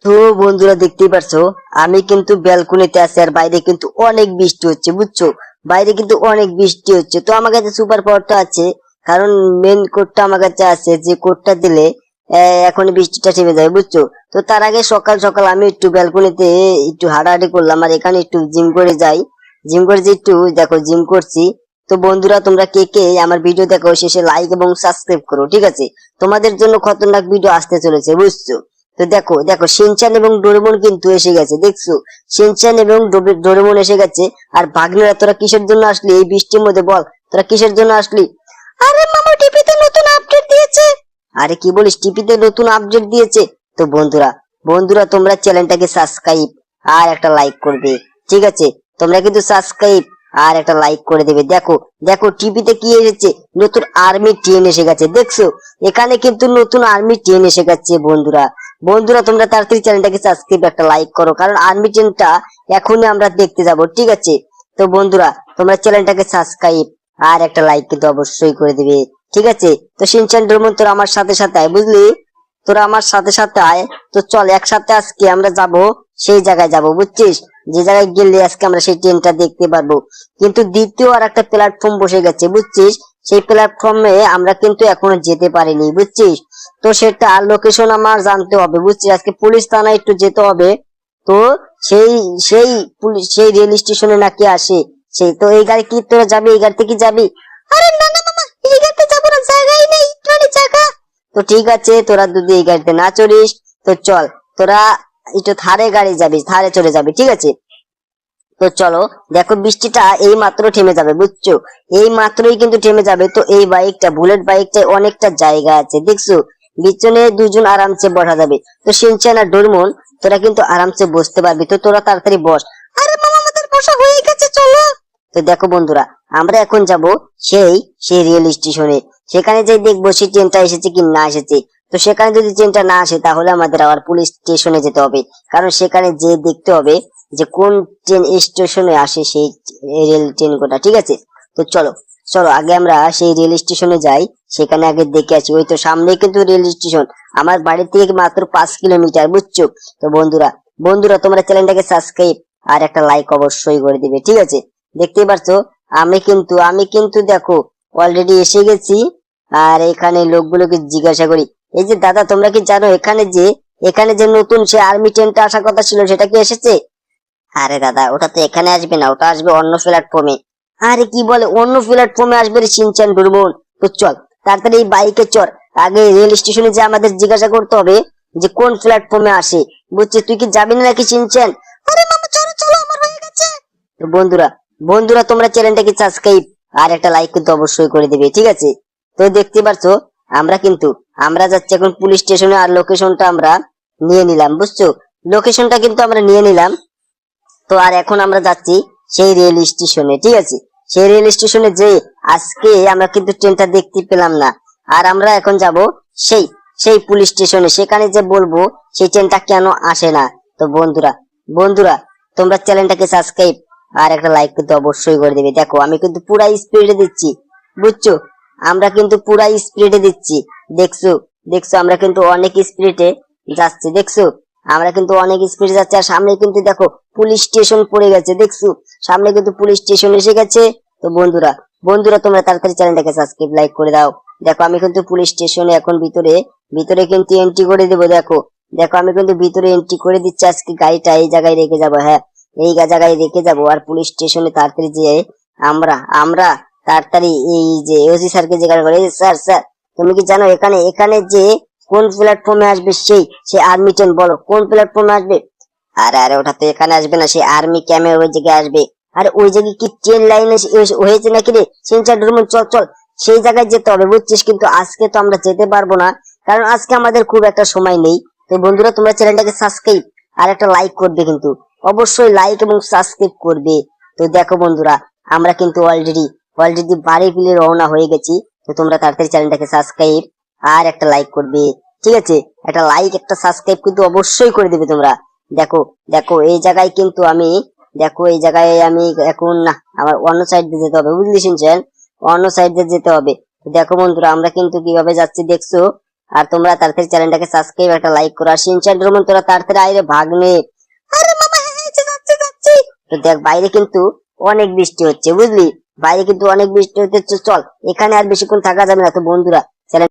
তো বন্ধুরা দেখতেই পারছো, আমি কিন্তু ব্যালকনিতে আছি আর বাইরে কিন্তু অনেক বৃষ্টি হচ্ছে, বুঝছো? বাইরে কিন্তু অনেক বৃষ্টি হচ্ছে। তো আমার কাছে সুপার পাওয়ারটা আছে, কারণ মেন কোডটা আমার কাছে আছে, যে কোডটা দিলে এখন বৃষ্টিটা থেমে যাবে, বুঝছো? তো তার আগে সকাল সকাল আমি একটু ব্যালকনিতে একটু হাঁটাহাঁটি করলাম, আর এখানে একটু জিম করে যাই। জিম করে যে একটু দেখো জিম করছি। তো বন্ধুরা, তোমরা কে কে আমার ভিডিও দেখো, শেষে লাইক এবং সাবস্ক্রাইব করো, ঠিক আছে? তোমাদের জন্য খতরনাক ভিডিও আসতে চলেছে, বুঝছো? তো দেখো দেখো, শিনচান এবং ডোরেমন কিন্তু এসে গেছে, দেখছো? শিনচান এবং ডোরেমন এসে গেছে। আর ভাগ্নেরা, তোরা কিসের জন্য আসলি এই বৃষ্টির মধ্যে? বল, তোরা কিসের জন্য আসলি? আরে মামা, টিপিতে নতুন আপডেট দিয়েছে। আরে কি বলিস, টিপিতে নতুন আপডেট দিয়েছে? তো বন্ধুরা, বন্ধুরা তোমরা চ্যানেলটাকে সাবস্ক্রাইব আর একটা লাইক করবে, ঠিক আছে? তোমরা কিন্তু সাবস্ক্রাইব আর একটা লাইক করে দেবে। দেখো দেখো, টিভিতে কি এসেছে, নতুন আর্মি ট্রেন এসে গেছে, দেখছো? এখানে কিন্তু নতুন আর্মি ট্রেন এসে গেছে। বন্ধুরা, বন্ধুরা তোমরা তাড়াতাড়ি চ্যানেলটাকে সাবস্ক্রাইব একটা লাইক করো, কারণ আর্মি ট্রেনটা এখনই আমরা দেখতে যাব, ঠিক আছে? তো বন্ধুরা, তোমরা চ্যানেলটাকে সাবস্ক্রাইব আর একটা লাইক কিন্তু অবশ্যই করে দিবে, ঠিক আছে? তো শিনচান ডোরেমন, তোরা আমার সাথে সাথে আয়, বুঝলি? তোরা আমার সাথে সাথে আয়। তো চল একসাথে আজকে আমরা যাব, সেই জায়গায় যাব, বুঝছিস? যে জায়গায় গেলে আজকে আমরা সেই ট্রেনটা দেখতে পারবো। কিন্তু দ্বিতীয় আর একটা প্ল্যাটফর্ম বসে গেছে, বুঝছিস? সেই প্ল্যাটফর্মে আমরা কিন্তু এখনো যেতে পারিনি, বুঝছিস? তো সেটা লোকেশন আমার জানতে হবে, বুঝছিস? আজকে পুলিশ থানায় একটু যেতে হবে। তো সেই সেই পুলিশ সেই রেল স্টেশনে নাকি আসে। সেই তো এই গাড়ি কি তোরা যাবি? এই গাড়িতে কি যাবি? আরে না না মামা, এই গাড়িতে যাবো না, জায়গাই নেই, ট্রেনে জায়গা। তো ঠিক আছে, তোরা যদি এই গাড়িতে না চড়িস, তো চল, তোরা একটু থারে গাড়ি যাবি, থারে চলে যাবি, ঠিক আছে? তো চলো, দেখো বৃষ্টিটা এই মাত্র থেমে যাবে, বুঝছো? এই মাত্রই কিন্তু থেমে যাবে। তো এই বাইকটা, বুলেট বাইকটায় অনেকটা জায়গা আছে, দেখছো? পিছনে দুজন আরামসে বসা যাবে। তো শিনচান আর ডোরেমন, তোরা কিন্তু আরামসে বসতে পারবি। তো তোরা তাড়াতাড়ি বস। আরে মামা, আমাদের বসা হয়ে গেছে, চলো। তো দেখো বন্ধুরা, আমরা এখন যাব সেই সেই রেল স্টেশনে। সেখানে যে দেখবো সেই ট্রেনটা এসেছে কি না এসেছে। তো সেখানে যদি ট্রেনটা না আসে, তাহলে আমাদের আবার পুলিশ স্টেশনে যেতে হবে, কারণ সেখানে যে দেখতে হবে যে কোন ট্রেন স্টেশনে আসে সেই রেল ট্রেন কোটা, ঠিক আছে? তো চলো, চলো আগে আমরা সেই রেল স্টেশনে যাই, সেখানে আগে দেখে আসি। ওই তো সামনে কিন্তু রেল স্টেশন, আমার বাড়ি থেকে মাত্র 5 কিলোমিটার, বুঝছো? তো বন্ধুরা, বন্ধুরা তোমরা চ্যানেলটাকে সাবস্ক্রাইব আর একটা লাইক অবশ্যই করে দিবে, ঠিক আছে? দেখতেই পারছো, আমি কিন্তু দেখো অলরেডি এসে গেছি। আর এখানে লোকগুলোকে জিজ্ঞাসা করি, এই যে দাদা, তোমরা কি জানো এখানে যে নতুন সে আর্মি ট্রেনটা আসার কথা ছিল, সেটা কি এসেছে? আরে দাদা, ওটা তো এখানে আসবে না, ওটা আসবে অন্য প্ল্যাটফর্মে। আরে কি বলে, অন্য প্ল্যাটফর্মে আসবে রে শিনচান ডোরেমন? তো চল তাড়াতাড়ি এই বাইকে চড়। আগে রেল স্টেশনে যে আমাদের জিজ্ঞাসা করতে হবে যে কোন প্ল্যাটফর্মে আসে, বুঝছিস? তুই কি যাবি না নাকি শিনচান? আরে মামা, চলো চলো, আমার হয়ে গেছে। তো বন্ধুরা, বন্ধুরা তোমরা চ্যানেলটাকে সাবস্ক্রাইব আর একটা লাইক কিন্তু অবশ্যই করে দিবে, ঠিক আছে? তো দেখতে পারছো, আমরা যাচ্ছি এখন পুলিশ স্টেশনে, আর লোকেশনটা আমরা নিয়ে নিলাম, বুঝছো? লোকেশনটা কিন্তু আমরা নিয়ে নিলাম। তো আর এখন আমরা যাচ্ছি সেই রেল স্টেশনে, ঠিক আছে? সেই রেল স্টেশনে যে আজকে আমরা কিন্তু ট্রেনটা দেখতে পেলাম না। আর আমরা এখন যাব সেই সেই পুলিশ স্টেশনে, সেখানে যে বলবো সেই ট্রেনটা কেন আসে না। তো বন্ধুরা, বন্ধুরা তোমরা চ্যানেলটাকে সাবস্ক্রাইব আর একটা লাইক কিন্তু অবশ্যই করে দিবে। দেখো আমি কিন্তু পুরা স্পিডে দিচ্ছি, বুঝছো? আমরা কিন্তু পুরা স্পিডে দিচ্ছি, দেখছো? দেখছো, আমরা কিন্তু অনেক স্পিডে যাচ্ছি, দেখছো? আমরা কিন্তু অনেক স্পিডে যাচ্ছি। আর সামনে কিন্তু দেখো পুলিশ স্টেশন পড়ে গেছে, দেখছো? সামনে কিন্তু পুলিশ স্টেশন এসে গেছে। তো বন্ধুরা, বন্ধুরা তোমরা তাড়াতাড়ি চ্যানেলটাকে সাবস্ক্রাইব লাইক করে দাও। দেখো আমি কিন্তু পুলিশ স্টেশনে এখন ভিতরে ভিতরে কিন্তু এন্ট্রি করে দেবো। দেখো দেখো, আমি কিন্তু ভিতরে এন্ট্রি করে দিচ্ছি। আজকে গাড়িটা এই জায়গায় রেখে যাবো, হ্যাঁ, এই জায়গায় রেখে যাবো। আর পুলিশ স্টেশনে তাড়াতাড়ি যেয়ে আমরা আমরা তাড়াতাড়ি এই যে ওসি স্যারকে জিজ্ঞাসা করি, স্যার স্যার, তুমি কি জানো এখানে এখানে যে কোন প্ল্যাটফর্মে আসবে সেই সেই আর্মি ট্রেন? বলো কোন প্ল্যাটফর্মে আসবে? আরে আরে, ওটা তো এখানে আসবে না, সেই আর্মি ক্যাম্পের ওই জায়গায় আসবে। আরে ওই জায়গায় কি ট্রেন লাইন হয়েছে নাকি রে? সিনচা ডোরেমন, চল চল, সেই জায়গায় যেতে হবে, বুঝছিস? কিন্তু আজকে তো আমরা যেতে পারবো না, কারণ আজকে আমাদের খুব একটা সময় নেই। তো বন্ধুরা, তোমরা চ্যানেলটাকে সাবস্ক্রাইব আর একটা লাইক করবে, কিন্তু অবশ্যই লাইক এবং সাবস্ক্রাইব করবে। তো দেখো বন্ধুরা, আমরা কিন্তু অলরেডি অলরেডি বাড়ি ফিরে রওনা হয়ে গেছি। তো তোমরা তাড়াতাড়ি চ্যানেলটাকে সাবস্ক্রাইব আর একটা লাইক করবে, ঠিক আছে? একটা লাইক একটা সাবস্ক্রাইব কিন্তু অবশ্যই করে দিবে তোমরা। দেখো দেখো, এই জায়গায় কিন্তু আমি, দেখো এই জায়গায় আমি এখন না, আমার অন্য সাইড দিয়ে যেতে হবে, বুঝলি শিনচেন? অন্য সাইড দিয়ে যেতে হবে। তো দেখো বন্ধুরা, আমরা কিন্তু কিভাবে যাচ্ছি, দেখছো? আর তোমরা তাড়াতাড়ি চ্যানেলটাকে সাবস্ক্রাইব একটা লাইক করো। আর শিনচান ডোরেমন তোরা তাড়াতাড়ি আইরে ভাগ্নে। আরে মামা হ্যাঁ, যাচ্ছি। তো দেখ বাইরে কিন্তু অনেক বৃষ্টি হচ্ছে বুঝলি, বাইরে কিন্তু অনেক বৃষ্টি হচ্ছে। চল এখানে আর বেশিক্ষণ থাকা যাবে না। তো বন্ধুরা চ্যানেল